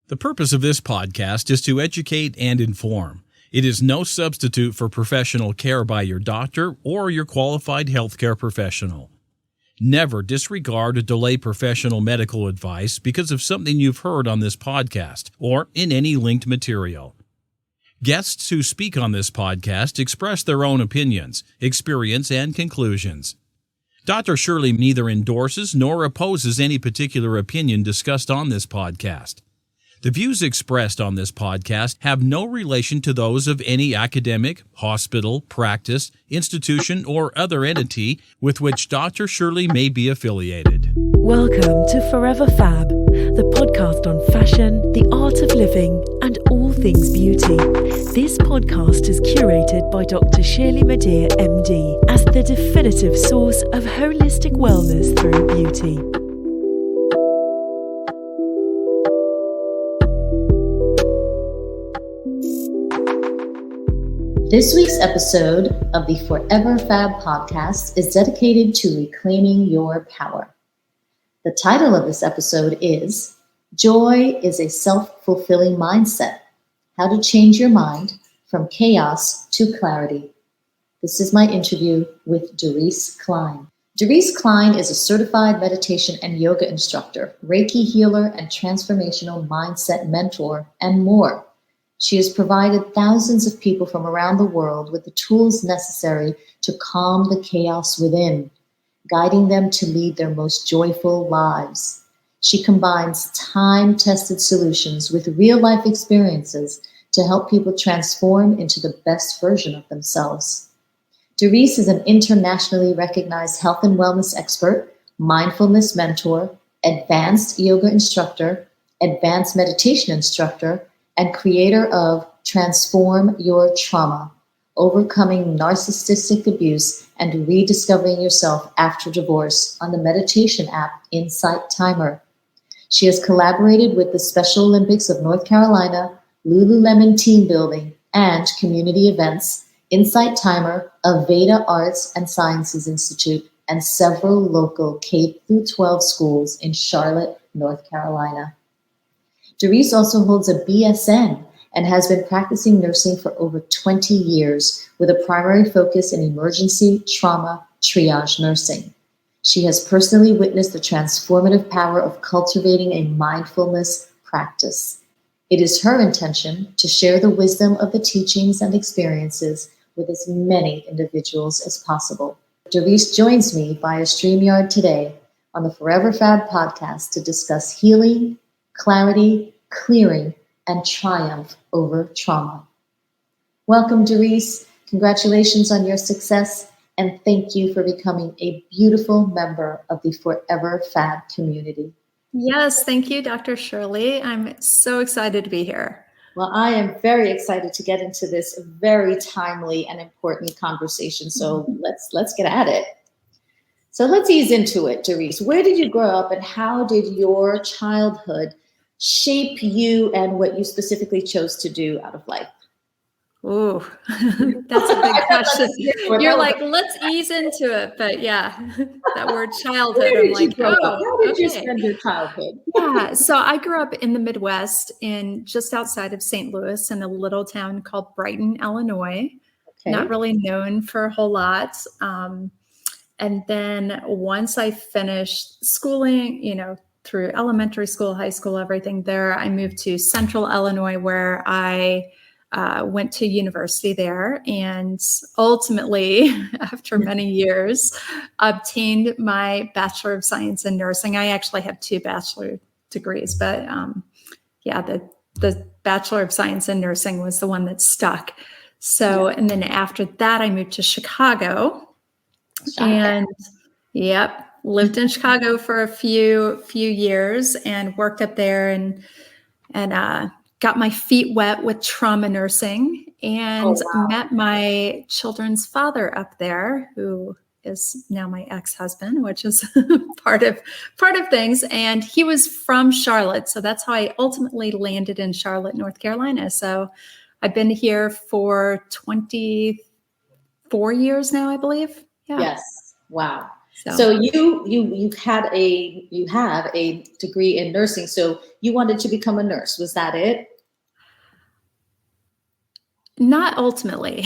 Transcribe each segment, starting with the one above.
The purpose of this podcast is to educate and inform. It is no substitute for professional care by your doctor or your qualified healthcare professional. Never disregard or delay professional medical advice because of something you've heard on this podcast or in any linked material. Guests who speak on this podcast express their own opinions, experience, and conclusions. Dr. Shirley neither endorses nor opposes any particular opinion discussed on this podcast. The views expressed on this podcast have no relation to those of any academic, hospital, practice, institution, or other entity with which Dr. Shirley may be affiliated. Welcome to Forever Fab, the podcast on fashion, the art of living, and all things beauty. This podcast is curated by Dr. Shirley Madeir, MD, as the definitive source of holistic wellness through beauty. This week's episode of the Forever Fab podcast is dedicated to reclaiming your power. The title of this episode is Joy is a Self-Fulfilling Mindset: How to Change Your Mind from Chaos to Clarity. This is my interview with Darice Klein. Darice Klein is a certified meditation and yoga instructor, Reiki healer, and transformational mindset mentor, and more. She has provided thousands of people from around the world with the tools necessary to calm the chaos within, guiding them to lead their most joyful lives. She combines time-tested solutions with real-life experiences to help people transform into the best version of themselves. Darice is an internationally recognized health and wellness expert, mindfulness mentor, advanced yoga instructor, advanced meditation instructor, and creator of Transform Your Trauma: Overcoming Narcissistic Abuse and Rediscovering Yourself After Divorce on the meditation app Insight Timer. She has collaborated with the Special Olympics of North Carolina, Lululemon Team Building, and community events, Insight Timer, Aveda Arts and Sciences Institute, and several local K-12 schools in Charlotte, North Carolina. Darice also holds a BSN and has been practicing nursing for over 20 years with a primary focus in emergency trauma triage nursing. She has personally witnessed the transformative power of cultivating a mindfulness practice. It is her intention to share the wisdom of the teachings and experiences with as many individuals as possible. Darice joins me via StreamYard today on the Forever Fab podcast to discuss healing, clarity, clearing, and triumph over trauma. Welcome, Darice. Congratulations on your success, and thank you for becoming a beautiful member of the Forever Fab community. Yes, thank you, Dr. Shirley. I'm so excited to be here. Well, I am very excited to get into this very timely and important conversation. So let's get at it. So let's ease into it, Darice. Where did you grow up, and how did your childhood shape you and what you specifically chose to do out of life? Ooh, that's a big question. You're like, let's ease into it. But yeah, that word childhood, I'm like, how did you spend your childhood? Yeah, so I grew up in the Midwest, in just outside of St. Louis, in a little town called Brighton, Illinois. Okay. Not really known for a whole lot. And then once I finished schooling, through elementary school, high school, everything there, I moved to Central Illinois, where I went to university there, and ultimately, after many years, obtained my Bachelor of Science in Nursing. I actually have 2 bachelor degrees, but the Bachelor of Science in Nursing was the one that stuck. So, and then after that, I moved to Chicago, and lived in Chicago for a few years and worked up there and got my feet wet with trauma nursing, and met my children's father up there, who is now my ex-husband, which is part of things. And he was from Charlotte. So that's how I ultimately landed in Charlotte, North Carolina. So I've been here for 24 years now, I believe. Yeah. Yes. Wow. So you have a degree in nursing. So you wanted to become a nurse. Was that it? Not ultimately,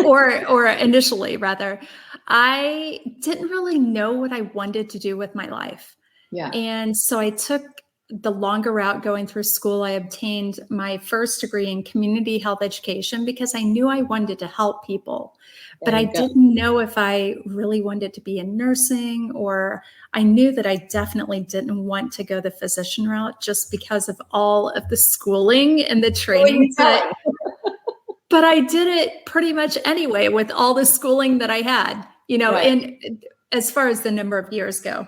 or initially rather. I didn't really know what I wanted to do with my life. Yeah. And so I took the longer route going through school. I obtained my first degree in community health education because I knew I wanted to help people, but I didn't know if I really wanted to be in nursing, or I knew that I definitely didn't want to go the physician route just because of all of the schooling and the training. But I did it pretty much anyway with all the schooling that I had, and as far as the number of years go.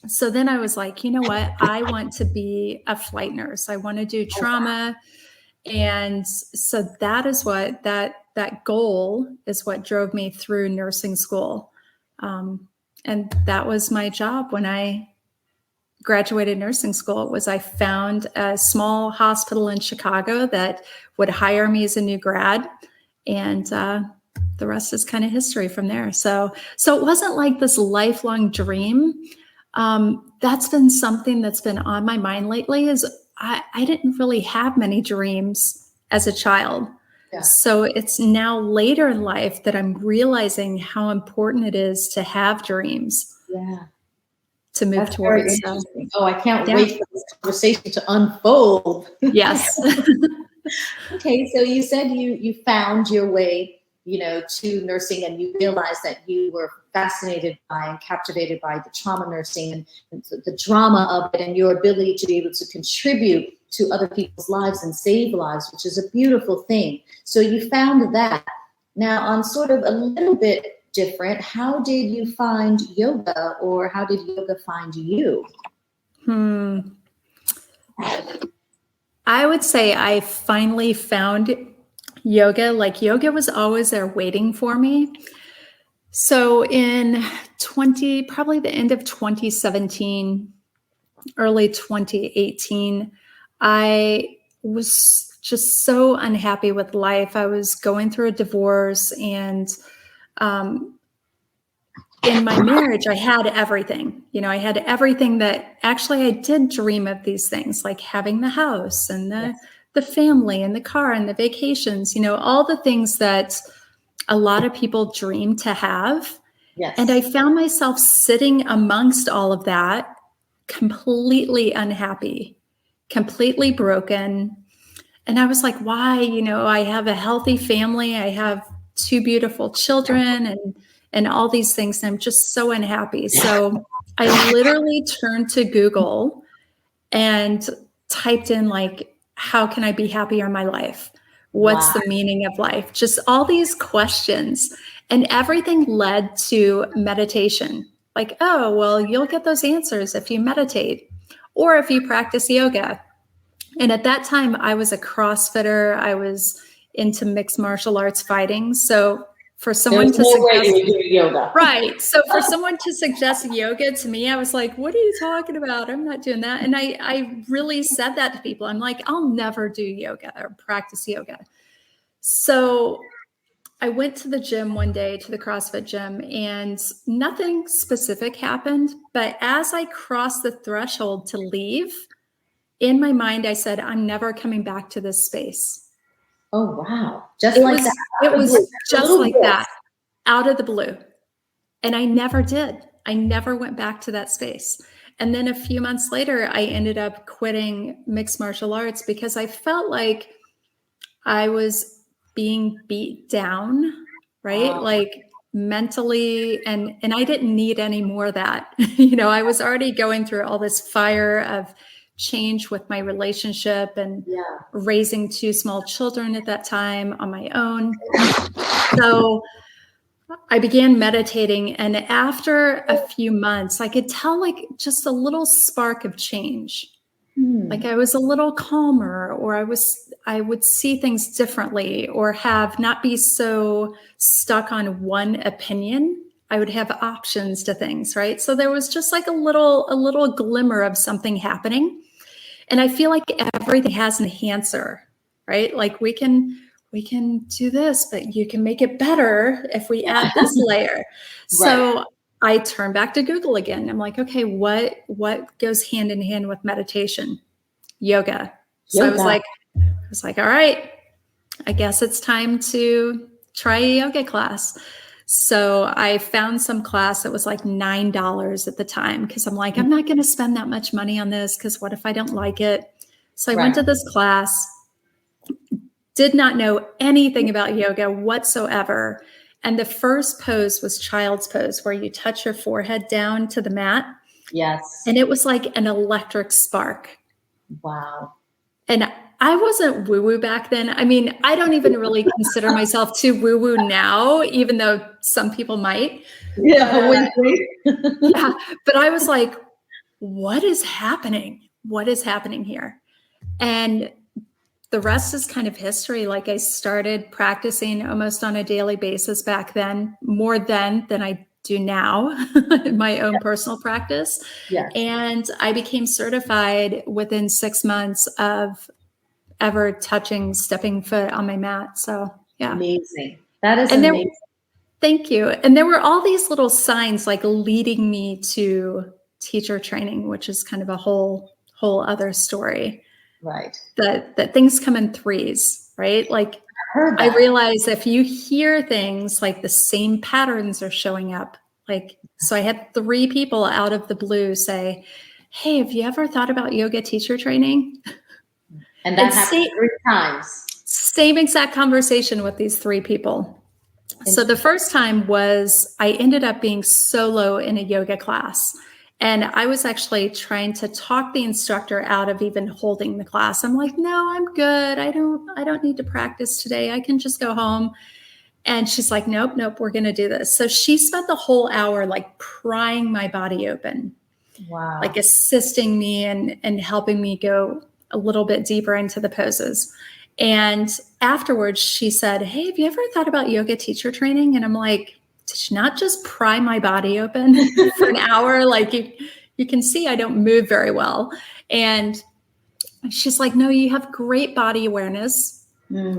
So then I was like, you know what? I want to be a flight nurse. I want to do trauma. And so that is what that goal is what drove me through nursing school. And that was my job when I graduated nursing school. It was I found a small hospital in Chicago that would hire me as a new grad. And the rest is kind of history from there. So it wasn't like this lifelong dream. That's been something that's been on my mind lately is I didn't really have many dreams as a child. Yeah. So it's now later in life that I'm realizing how important it is to have dreams. Yeah. To move towards. Oh, I can't wait for this conversation to unfold. Yes. Okay. So you said you found your way, to nursing, and you realized that you were fascinated by and captivated by the trauma nursing and the drama of it, and your ability to be able to contribute to other people's lives and save lives, which is a beautiful thing. So you found that. Now, on sort of a little bit different, how did you find yoga, or how did yoga find you? I would say I finally found yoga. Like, yoga was always there waiting for me. So in probably the end of 2017, early 2018, I was just so unhappy with life. I was going through a divorce, and in my marriage, I had everything. I had everything that actually I did dream of these things, like having the house and the family and the car and the vacations, all the things that a lot of people dream to have. Yes. And I found myself sitting amongst all of that, completely unhappy, completely broken. And I was like, why? I have a healthy family. I have 2 beautiful children and all these things. And I'm just so unhappy. So I literally turned to Google and typed in, like, how can I be happier in my life? What's the meaning of life? Just all these questions. And everything led to meditation. Like, oh, well, you'll get those answers if you meditate or if you practice yoga. And at that time, I was a CrossFitter. I was into mixed martial arts fighting. So for someone to suggest yoga. Right. So for someone to suggest yoga to me, I was like, what are you talking about? I'm not doing that. And I really said that to people. I'm like, I'll never do yoga or practice yoga. So I went to the gym one day, to the CrossFit gym, and nothing specific happened. But as I crossed the threshold to leave, in my mind, I said, I'm never coming back to this space. Oh, wow. It was just like that, out of the blue. And I never did. I never went back to that space. And then a few months later, I ended up quitting mixed martial arts because I felt like I was being beat down, right? Like mentally, and I didn't need any more of that. I was already going through all this fire of change with my relationship and raising 2 small children at that time on my own. So I began meditating, and after a few months, I could tell, like, just a little spark of change. Like, I was a little calmer, or I would see things differently, or not be so stuck on one opinion. I would have options to things, right? So there was just like a little glimmer of something happening. And I feel like everything has an enhancer, right? Like, we can do this, but you can make it better if we add this layer. So I turned back to Google again. I'm like, okay, what goes hand in hand with meditation? Yoga. So I was like, all right, I guess it's time to try a yoga class. So I found some class that was like $9 at the time, because I'm like, I'm not going to spend that much money on this, because what if I don't like it? So I went to this class, did not know anything about yoga whatsoever. And the first pose was child's pose, where you touch your forehead down to the mat. Yes. And it was like an electric spark. Wow. And I wasn't woo-woo back then. I mean, I don't even really consider myself too woo-woo now, even though some people might. Yeah. Yeah. But I was like, what is happening? What is happening here? And the rest is kind of history. Like, I started practicing almost on a daily basis back then, more than I do now in my own personal practice. Yes. And I became certified within 6 months of ever stepping foot on my mat. So yeah. Amazing. That is amazing. Thank you. And there were all these little signs like leading me to teacher training, which is kind of a whole other story. Right. That things come in threes, right? Like, I realize if you hear things, like the same patterns are showing up. Like, so I had 3 people out of the blue say, hey, have you ever thought about yoga teacher training? And that happened 3 times. Same exact conversation with these 3 people. So the first time was, I ended up being solo in a yoga class. And I was actually trying to talk the instructor out of even holding the class. I'm like, no, I'm good. I don't need to practice today. I can just go home. And she's like, nope, we're going to do this. So she spent the whole hour like prying my body open. Wow. Like assisting me and helping me go a little bit deeper into the poses. And afterwards she said, hey, have you ever thought about yoga teacher training? And I'm like, did you not just pry my body open for an hour? Like, you can see I don't move very well. And she's like, no, you have great body awareness.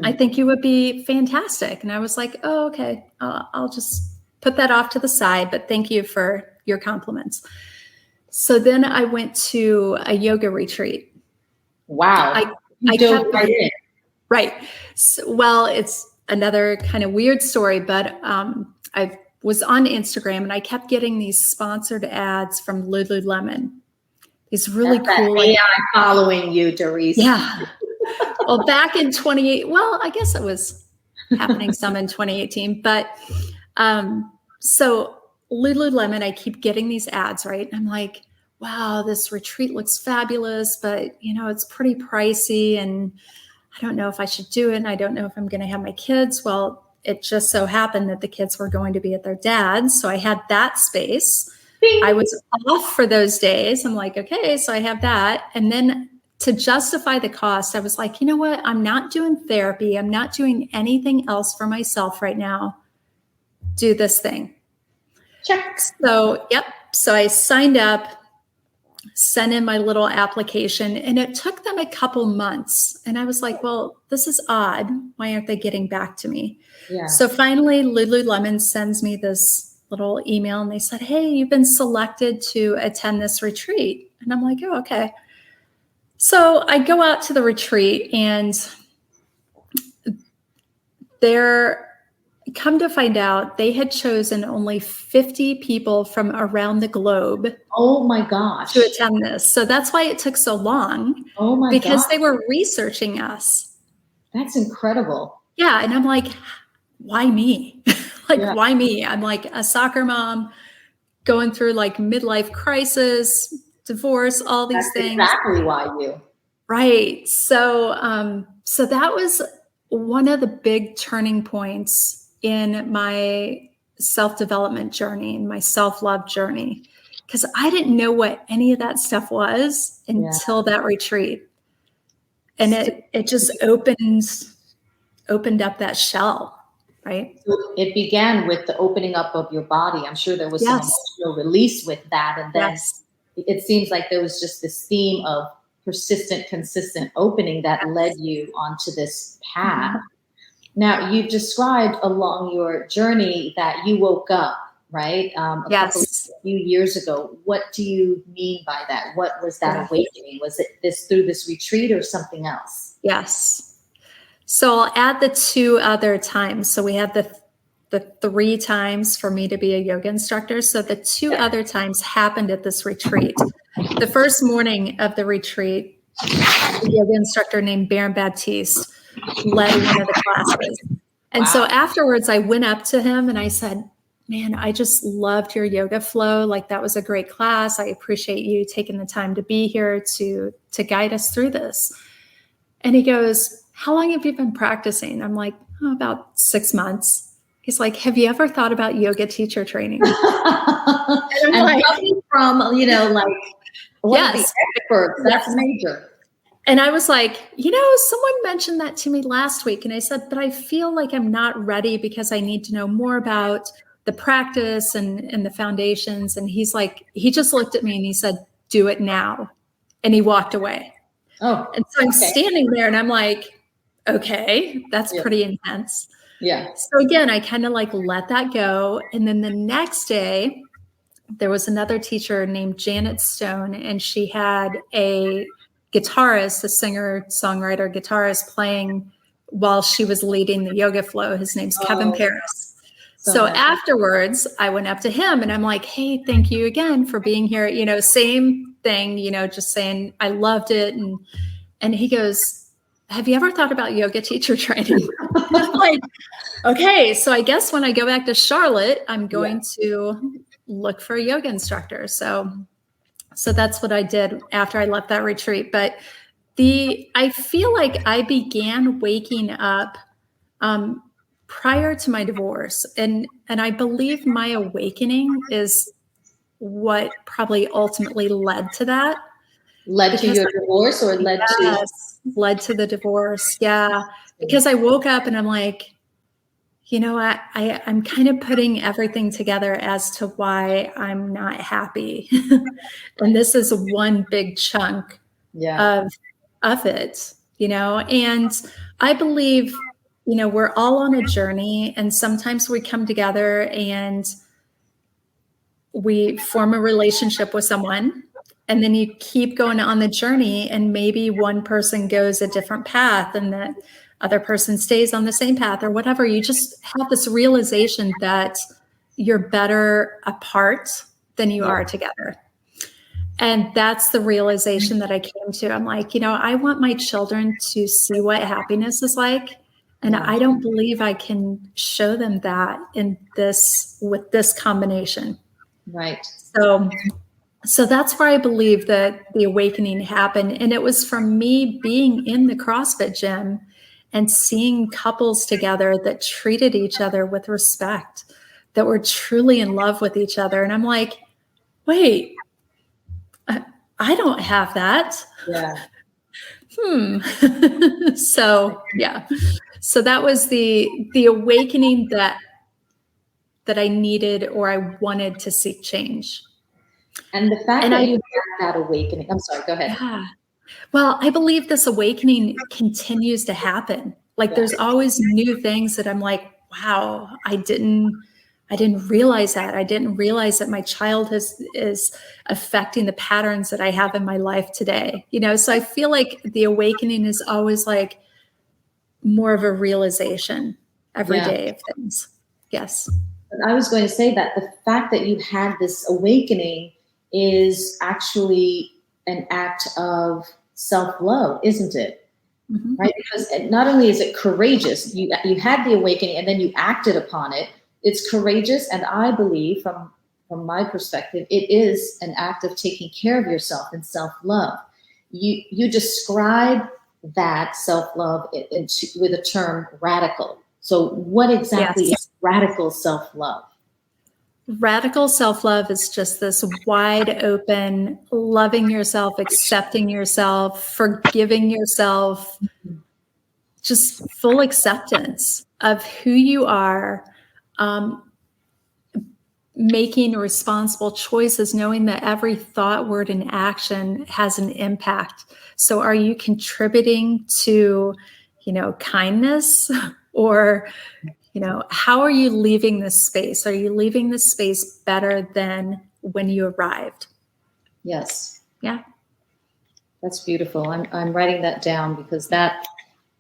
I think you would be fantastic. And I was like, oh, okay. I'll just put that off to the side, but thank you for your compliments. So then I went to a yoga retreat. Wow. I kept right in. Right. So, well, it's another kind of weird story, but I was on Instagram and I kept getting these sponsored ads from Lululemon. These really cool. AI following you, Darice. Yeah. Well, back in 2018, well, I guess it was happening some in 2018, but so Lululemon, I keep getting these ads, right? And I'm like, wow, this retreat looks fabulous, but it's pretty pricey and I don't know if I should do it. And I don't know if I'm going to have my kids. Well, it just so happened that the kids were going to be at their dad's. So I had that space. Bing. I was off for those days. I'm like, okay, so I have that. And then to justify the cost, I was like, you know what? I'm not doing therapy. I'm not doing anything else for myself right now. Do this thing. Check. So, yep. So I signed up, sent in my little application, and it took them a couple months. And I was like, well, this is odd. Why aren't they getting back to me? Yeah. So finally, Lululemon sends me this little email and they said, hey, you've been selected to attend this retreat. And I'm like, oh, okay. So I go out to the retreat and come to find out they had chosen only 50 people from around the globe. Oh my gosh. To attend this. So that's why it took so long. Oh my gosh. Because they were researching us. That's incredible. Yeah. And I'm like, why me? Why me? I'm like a soccer mom going through like midlife crisis, divorce, all these things. Exactly why you. Right. So, so that was one of the big turning points in my self-development journey and my self-love journey, because I didn't know what any of that stuff was until that retreat. And it just opened up that shell, right? So it began with the opening up of your body. I'm sure there was some emotional release with that. And then it seems like there was just this theme of persistent, consistent opening that led you onto this path. Now, you've described along your journey that you woke up right? A few years ago. What do you mean by that? What was that awakening? Was it through this retreat or something else? Yes. So I'll add the 2 other times. So we had the 3 times for me to be a yoga instructor. So the 2 other times happened at this retreat. The first morning of the retreat, a yoga instructor named Baron Baptiste led one of the classes. And so afterwards, I went up to him and I said, man, I just loved your yoga flow. Like, that was a great class. I appreciate you taking the time to be here to guide us through this. And he goes, how long have you been practicing? I'm like, about 6 months. He's like, have you ever thought about yoga teacher training? And I'm like, coming from, one of the experts, that's major. And I was like, someone mentioned that to me last week. And I said, but I feel like I'm not ready because I need to know more about the practice and the foundations. And he's like, he just looked at me and he said, do it now. And he walked away. Oh, and so I'm standing there and I'm like, okay, that's pretty intense. Yeah. So again, I kind of let that go. And then the next day, there was another teacher named Janet Stone, and she had a guitarist, a singer, songwriter, guitarist playing while she was leading the yoga flow. His name's Kevin Paris. So afterwards, I went up to him and I'm like, hey, thank you again for being here. Same thing, just saying I loved it. And he goes, have you ever thought about yoga teacher training? I'm like, okay, so I guess when I go back to Charlotte, I'm going to look for a yoga instructor. So that's what I did after I left that retreat. But I feel like I began waking up prior to my divorce. And I believe my awakening is what probably ultimately led to that. Led to your divorce or led to? Led to the divorce. Yeah. Because I woke up and I'm like, I'm kind of putting everything together as to why I'm not happy. And this is one big chunk of it, and I believe, we're all on a journey, and sometimes we come together and we form a relationship with someone, and then you keep going on the journey, and maybe one person goes a different path and the other person stays on the same path or whatever. You just have this realization that you're better apart than you are together. And that's the realization that I came to. I'm like, I want my children to see what happiness is like. And I don't believe I can show them that with this combination. Right. So that's where I believe that the awakening happened. And it was from me being in the CrossFit gym and seeing couples together that treated each other with respect, that were truly in love with each other. And I'm like, wait, I don't have that. Yeah. So that was the awakening that I needed, or I wanted to seek change. And the fact that you had that awakening, I'm sorry, go ahead. Yeah. Well, I believe this awakening continues to happen. There's always new things that I'm like, wow, I didn't realize that. I didn't realize that my child is affecting the patterns that I have in my life today. So I feel like the awakening is always more of a realization every day of things. Yes. But I was going to say that the fact that you had this awakening is actually an act of self-love, isn't it? Mm-hmm. Right? Because not only is it courageous, you had the awakening and then you acted upon it. It's courageous, and I believe, from my perspective, it is an act of taking care of yourself and self-love. You describe that self-love with the term radical. So what exactly is radical self-love? Radical self-love is just this wide open, loving yourself, accepting yourself, forgiving yourself, just full acceptance of who you are, making responsible choices, knowing that every thought, word, and action has an impact. So are you contributing to, kindness, or how are you leaving this space? Are you leaving this space better than when you arrived? Yes. Yeah. That's beautiful. I'm writing that down because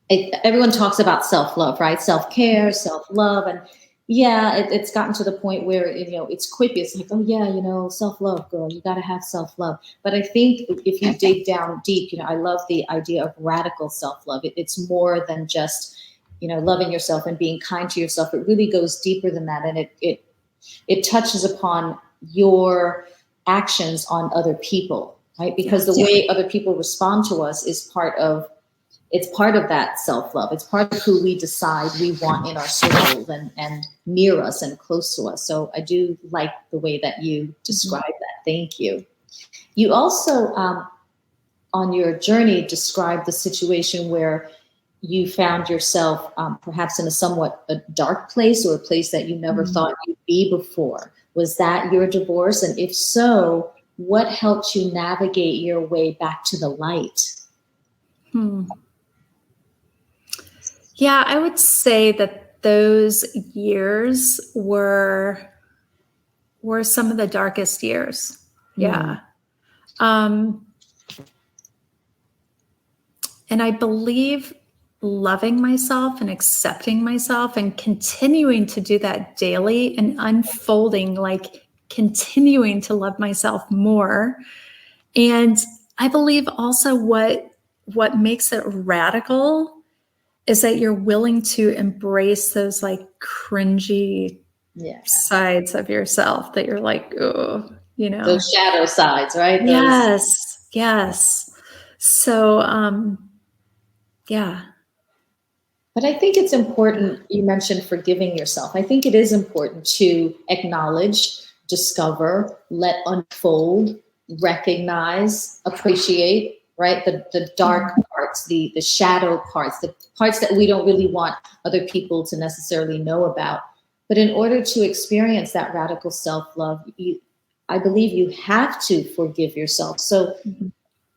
everyone talks about self-love, right? Self-care, self-love. And yeah, it's gotten to the point where, it's quippy. It's like, oh yeah, self-love, girl, you got to have self-love. But I think if you dig down deep, I love the idea of radical self-love. It's more than just, loving yourself and being kind to yourself. It really goes deeper than that. And it touches upon your actions on other people, right? Because the way other people respond to us is part of that self-love. It's part of who we decide we want in our circle and near us and close to us. So I do like the way that you describe that. Thank you. You also, on your journey, described the situation where you found yourself perhaps in a dark place, or a place that you never thought you'd be before. Was that your divorce? And if so, what helped you navigate your way back to the light? Yeah, I would say that those years were some of the darkest years. Yeah. And I believe loving myself and accepting myself and continuing to do that daily and unfolding, like continuing to love myself more. And I believe also what makes it radical is that you're willing to embrace those like cringy sides of yourself that you're like, oh, those shadow sides, right? Yes. So, yeah. But I think it's important, you mentioned forgiving yourself. I think it is important to acknowledge, discover, let unfold, recognize, appreciate, right? The dark parts, the shadow parts, the parts that we don't really want other people to necessarily know about. But in order to experience that radical self-love, I believe you have to forgive yourself. So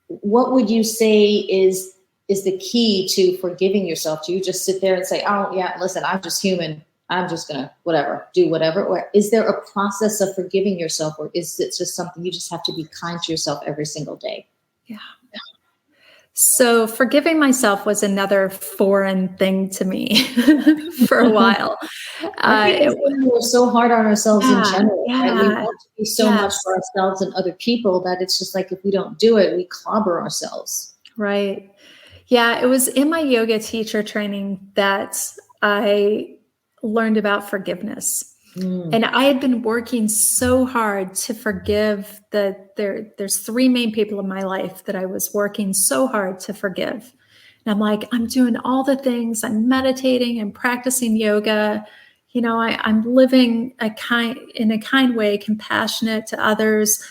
what would you say is the key to forgiving yourself? Do you just sit there and say, oh yeah, listen, I'm just human, I'm just gonna do whatever? Or is there a process of forgiving yourself, or is it just something you just have to be kind to yourself every single day? Yeah. So forgiving myself was another foreign thing to me for a while. We're so hard on ourselves in general. Right? We want to be so much for ourselves and other people that it's just like, if we don't do it, we clobber ourselves. Right. Yeah. It was in my yoga teacher training that I learned about forgiveness. And I had been working so hard to forgive there's three main people in my life that I was working so hard to forgive. And I'm like, I'm doing all the things, I'm meditating, I'm practicing yoga. I'm living in a kind way, compassionate to others.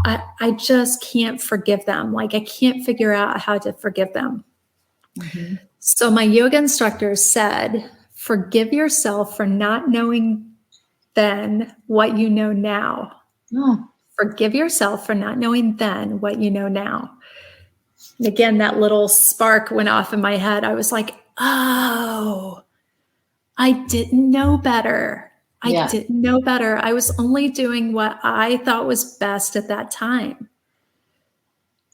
I just can't forgive them. Like I can't figure out how to forgive them. So my yoga instructor said, forgive yourself for not knowing then what you know now. Forgive yourself for not knowing then what you know now. And again, that little spark went off in my head. I was like, oh, I didn't know better. I didn't know better. I was only doing what I thought was best at that time.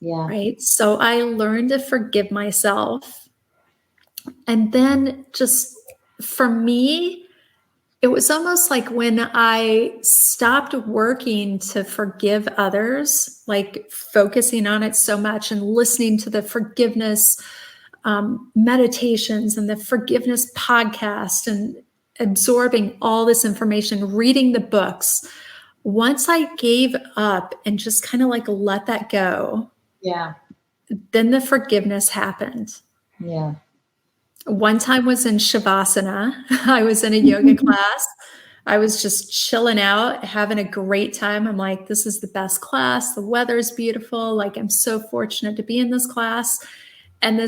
Yeah. Right. So I learned to forgive myself. And then just for me, it was almost like when I stopped working to forgive others, like focusing on it so much and listening to the forgiveness meditations and the forgiveness podcast and absorbing all this information, reading the books. Once I gave up and just kind of like let that go, then the forgiveness happened. Yeah. One time was in Shavasana. I was in a yoga class. I was just chilling out, having a great time. I'm like, this is the best class. The weather's beautiful. Like, I'm so fortunate to be in this class. And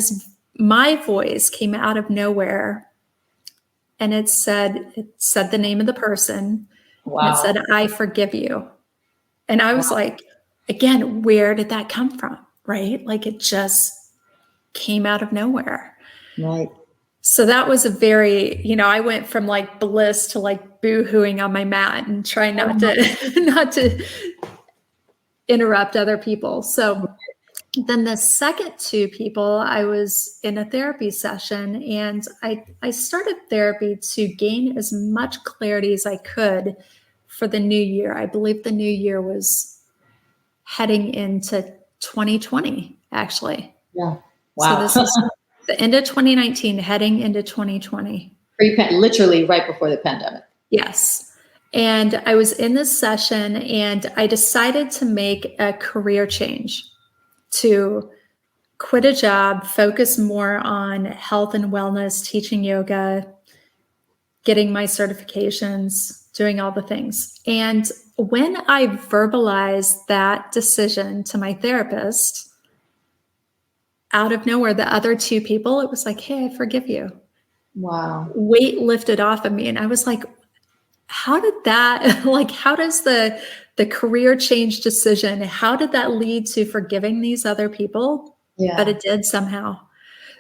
my voice came out of nowhere. And it said the name of the person. Wow. And it said, I forgive you. And I was like, again, where did that come from? Right? Like it just came out of nowhere. Right. So that was a very, I went from like bliss to like boo-hooing on my mat and trying not to interrupt other people. So then the second two people, I was in a therapy session, and I started therapy to gain as much clarity as I could for the new year. I believe the new year was heading into 2020, actually. Yeah. Wow. So this is the end of 2019, heading into 2020. Literally right before the pandemic. Yes. And I was in this session, and I decided to make a career change, to quit a job, focus more on health and wellness, teaching yoga, getting my certifications, doing all the things. And when I verbalized that decision to my therapist, out of nowhere, the other two people, it was like, hey, I forgive you. Wow. Weight lifted off of me. And I was like, how did that, like, how does the career change decision, how did that lead to forgiving these other people? Yeah. But it did somehow.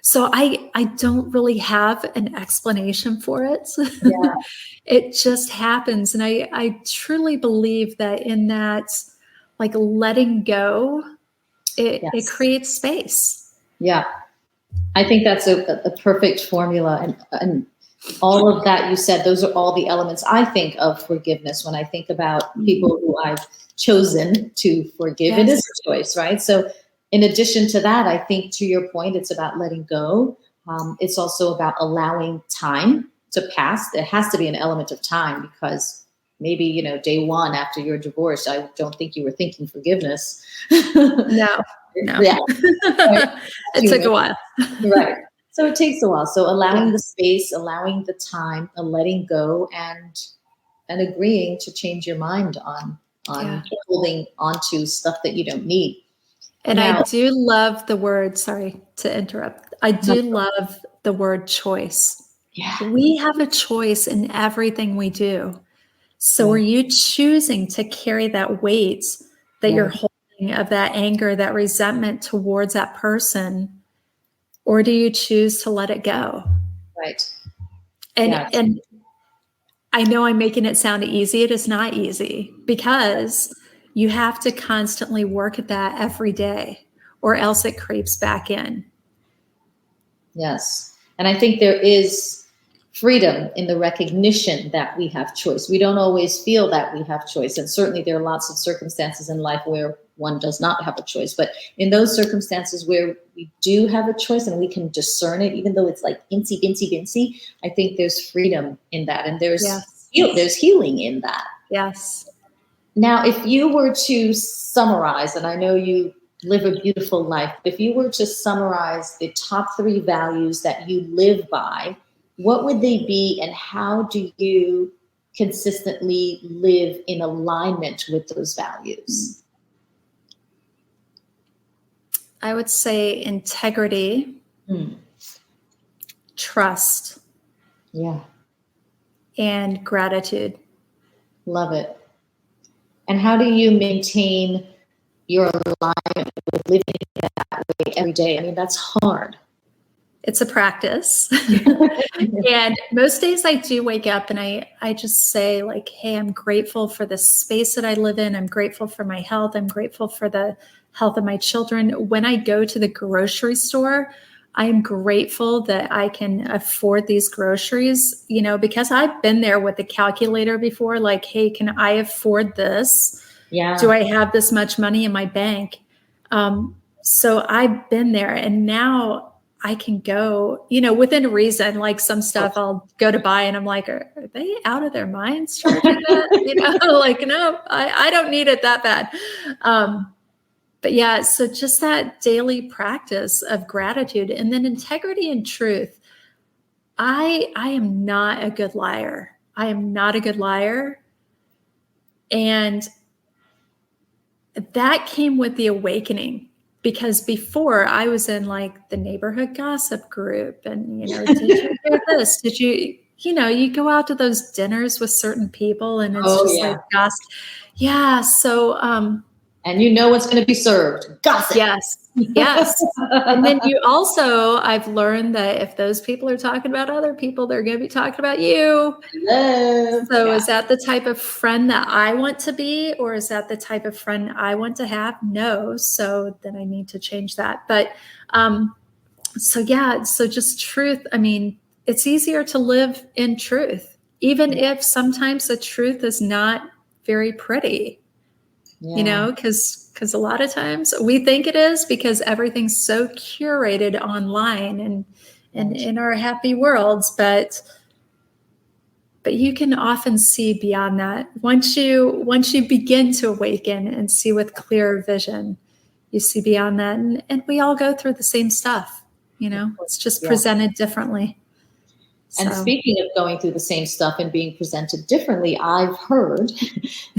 So I don't really have an explanation for it. Yeah. It just happens. And I truly believe that in that, like, letting go, it creates space. Yeah. I think that's a perfect formula. And all of that you said, those are all the elements I think of forgiveness when I think about people who I've chosen to forgive. Yes. It is a choice, right? So in addition to that, I think, to your point, it's about letting go. It's also about allowing time to pass. There has to be an element of time, because maybe, day one after you're divorced, I don't think you were thinking forgiveness. No. Yeah. Right. It took a while. Right. So it takes a while. So allowing the space, allowing the time, letting go, and agreeing to change your mind on holding onto stuff that you don't need. And now, I do love the word, sorry to interrupt. I do love the word choice. Yeah. We have a choice in everything we do. So are you choosing to carry that weight that you're holding, of that anger, that resentment towards that person? Or do you choose to let it go? Right. And I know I'm making it sound easy. It is not easy, because you have to constantly work at that every day, or else it creeps back in. Yes. And I think there is freedom in the recognition that we have choice. We don't always feel that we have choice. And certainly there are lots of circumstances in life where one does not have a choice. But in those circumstances where we do have a choice and we can discern it, even though it's like incy, I think there's freedom in that. And there's healing in that. Yes. Now, if you were to summarize, and I know you live a beautiful life, but if you were to summarize the top 3 values that you live by, what would they be, and how do you consistently live in alignment with those values? I would say integrity, trust, and gratitude. Love it. And how do you maintain your alignment with living that way every day? I mean, that's hard. It's a practice. And most days I do wake up and I just say, like, hey, I'm grateful for the space that I live in. I'm grateful for my health. I'm grateful for the health of my children. When I go to the grocery store, I am grateful that I can afford these groceries, because I've been there with the calculator before, like, hey, can I afford this? Yeah. Do I have this much money in my bank? So I've been there, and now I can go, within reason. Like, some stuff I'll go to buy and I'm like, are they out of their minds charging that? Like, no, I don't need it that bad. But yeah, so just that daily practice of gratitude, and then integrity and truth. I am not a good liar. I am not a good liar. And that came with the awakening, because before I was in like the neighborhood gossip group, and, did you hear this? Did you, you go out to those dinners with certain people, and it's like gossip. Yeah. So, and what's going to be served. Gossip. Yes. Yes. And then I've learned that if those people are talking about other people, they're going to be talking about you. Hello. So is that the type of friend that I want to be, or is that the type of friend I want to have? No. So then I need to change that. But, so just truth. I mean, it's easier to live in truth, even if sometimes the truth is not very pretty, because a lot of times we think it is because everything's so curated online and in our happy worlds, but you can often see beyond that. Once you begin to awaken and see with clearer vision, you see beyond that. And we all go through the same stuff, it's just presented differently. And speaking of going through the same stuff and being presented differently, I've heard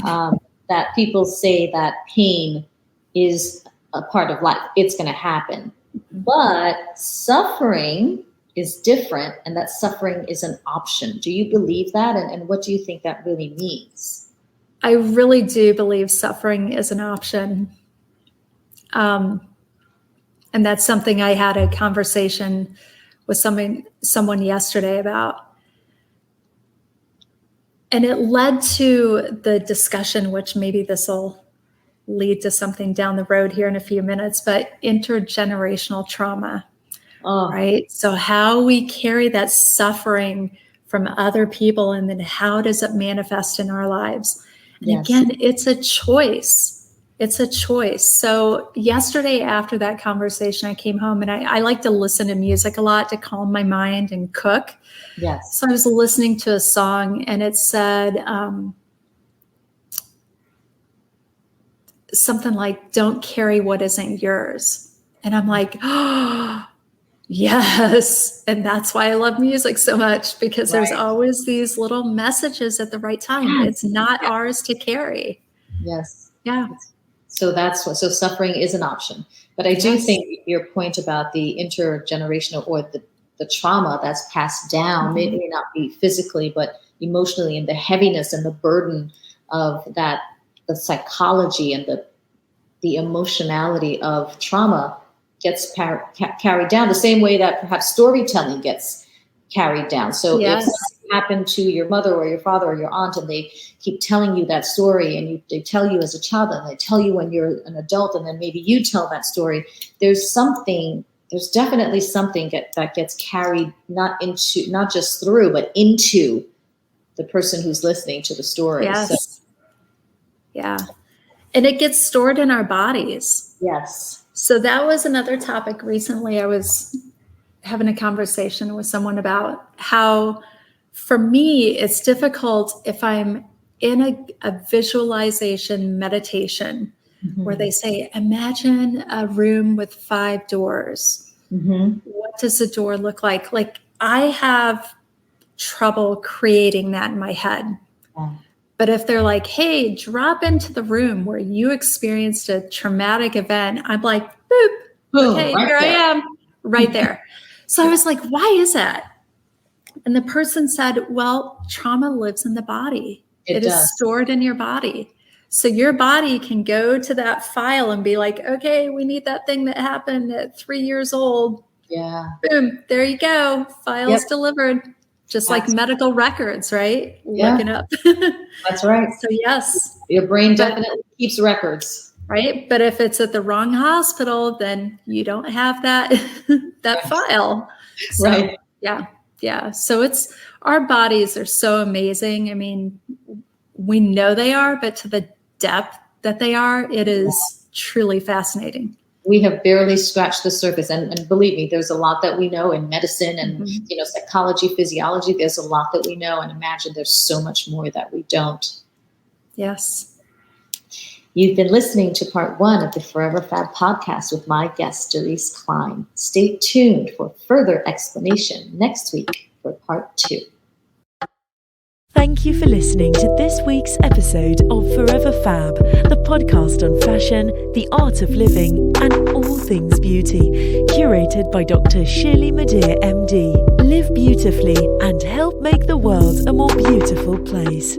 that people say that pain is a part of life. It's going to happen. But suffering is different, and that suffering is an option. Do you believe that? And what do you think that really means? I really do believe suffering is an option. And that's something I had a conversation with someone yesterday about. And it led to the discussion, which maybe this will lead to something down the road here in a few minutes, but intergenerational trauma, right? So how we carry that suffering from other people, and then how does it manifest in our lives? And again, it's a choice. It's a choice. So yesterday after that conversation, I came home, and I like to listen to music a lot to calm my mind and cook. Yes. So I was listening to a song, and it said something like, "Don't carry what isn't yours." And I'm like, oh, yes. And that's why I love music so much, because there's always these little messages at the right time. It's not ours to carry. Yes. Yeah. So so suffering is an option. But I do think your point about the intergenerational, or the trauma that's passed down, it may not be physically, but emotionally, and the heaviness and the burden of that, the psychology and the emotionality of trauma gets carried down the same way that perhaps storytelling gets carried down. So if something happened to your mother or your father or your aunt, and they keep telling you that story, and they tell you as a child, and they tell you when you're an adult, and then maybe you tell that story, there's definitely something that gets carried, not just through, but into the person who's listening to the story. Yes. So. Yeah. And it gets stored in our bodies. Yes. So that was another topic recently. I was having a conversation with someone about how, for me, it's difficult if I'm in a visualization meditation where they say, imagine a room with 5 doors. What does a door look like? Like, I have trouble creating that in my head. But if they're like, hey, drop into the room where you experienced a traumatic event, I'm like, boop, okay, here I am, right there. So I was like, why is that? And the person said, well, trauma lives in the body. It is stored in your body. So your body can go to that file and be like, okay, we need that thing that happened at 3 years old. Yeah. Boom, there you go. Files delivered. Just like medical records, right? Looking up. That's right. So yes. Your brain definitely keeps records. Right? But if it's at the wrong hospital, then you don't have that file. So, right. Yeah. So our bodies are so amazing. I mean, we know they are, but to the depth that they are, it is truly fascinating. We have barely scratched the surface. And believe me, there's a lot that we know in medicine and, psychology, physiology. There's a lot that we know, and imagine there's so much more that we don't. Yes. You've been listening to part 1 of the Forever Fab podcast with my guest, Darice Klein. Stay tuned for further explanation next week for part 2. Thank you for listening to this week's episode of Forever Fab, the podcast on fashion, the art of living, and all things beauty, curated by Dr. Shirley Madej, MD. Live beautifully and help make the world a more beautiful place.